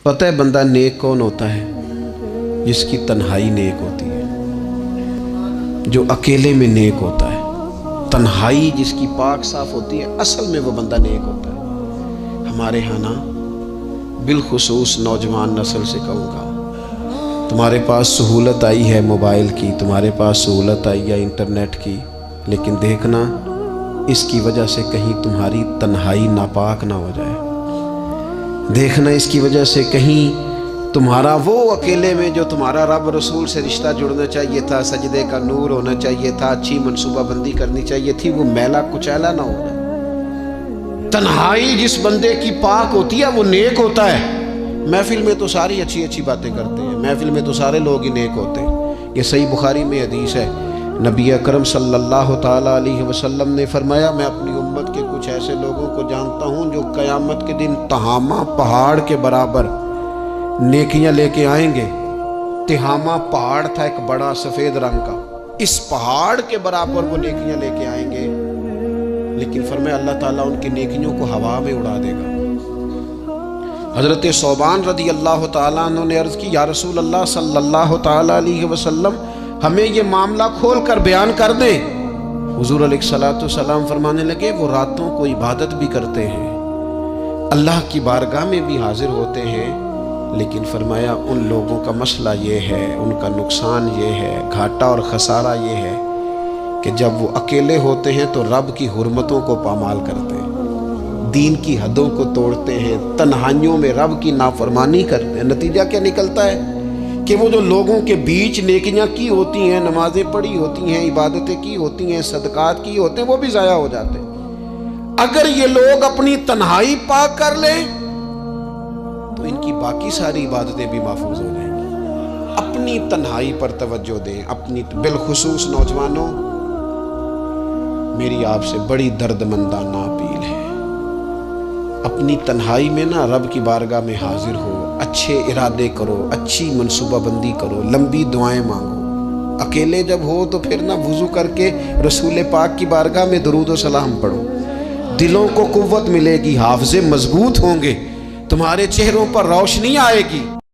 پتہ ہے بندہ نیک کون ہوتا ہے؟ جس کی تنہائی نیک ہوتی ہے، جو اکیلے میں نیک ہوتا ہے۔ تنہائی جس کی پاک صاف ہوتی ہے، اصل میں وہ بندہ نیک ہوتا ہے۔ ہمارے ہاں نا بالخصوص نوجوان نسل سے کہوں گا، تمہارے پاس سہولت آئی ہے موبائل کی، تمہارے پاس سہولت آئی ہے انٹرنیٹ کی، لیکن دیکھنا اس کی وجہ سے کہیں تمہاری تنہائی ناپاک نہ ہو جائے۔ دیکھنا اس کی وجہ سے کہیں تمہارا وہ اکیلے میں جو تمہارا رب رسول سے رشتہ جڑنا چاہیے تھا، سجدے کا نور ہونا چاہیے تھا، اچھی منصوبہ بندی کرنی چاہیے تھی، وہ میلا کچیلا نہ ہو جائے۔ تنہائی جس بندے کی پاک ہوتی ہے وہ نیک ہوتا ہے۔ محفل میں تو ساری اچھی باتیں کرتے ہیں، محفل میں تو سارے لوگ ہی نیک ہوتے ہیں۔ یہ صحیح بخاری میں حدیث ہے، نبی اکرم صلی اللہ تعالیٰ علیہ وسلم نے فرمایا، میں اپنی امت کے کچھ ایسے لوگوں کو جانتا ہوں جو قیامت کے دن تہامہ پہاڑ کے برابر نیکیاں لے کے آئیں گے۔ تہامہ پہاڑ تھا ایک بڑا سفید رنگ کا، اس پہاڑ کے برابر وہ نیکیاں لے کے آئیں گے، لیکن فرمایا اللہ تعالیٰ ان کی نیکیوں کو ہوا میں اڑا دے گا۔ حضرت ثوبان رضی اللہ تعالیٰ عنہ نے عرض کی، یا رسول اللہ صلی اللہ تعالیٰ علیہ وسلم ہمیں یہ معاملہ کھول کر بیان کر دیں۔ حضور علیہ السلام فرمانے لگے، وہ راتوں کو عبادت بھی کرتے ہیں، اللہ کی بارگاہ میں بھی حاضر ہوتے ہیں، لیکن فرمایا ان لوگوں کا مسئلہ یہ ہے، ان کا نقصان یہ ہے، گھاٹا اور خسارہ یہ ہے کہ جب وہ اکیلے ہوتے ہیں تو رب کی حرمتوں کو پامال کرتے ہیں، دین کی حدوں کو توڑتے ہیں، تنہائیوں میں رب کی نافرمانی کرتے ہیں۔ نتیجہ کیا نکلتا ہے کہ وہ جو لوگوں کے بیچ نیکیاں کی ہوتی ہیں، نمازیں پڑھی ہوتی ہیں، عبادتیں کی ہوتی ہیں، صدقات کی ہوتے ہیں، وہ بھی ضائع ہو جاتے ہیں۔ اگر یہ لوگ اپنی تنہائی پاک کر لیں تو ان کی باقی ساری عبادتیں بھی محفوظ ہو جائیں گی۔ اپنی تنہائی پر توجہ دیں، اپنی بالخصوص نوجوانوں، میری آپ سے بڑی درد مندانہ اپیل ہے، اپنی تنہائی میں نا رب کی بارگاہ میں حاضر ہو، اچھے ارادے کرو، اچھی منصوبہ بندی کرو، لمبی دعائیں مانگو۔ اکیلے جب ہو تو پھر نا وضو کر کے رسول پاک کی بارگاہ میں درود و سلام پڑھو، دلوں کو قوت ملے گی، حافظے مضبوط ہوں گے، تمہارے چہروں پر روشنی آئے گی۔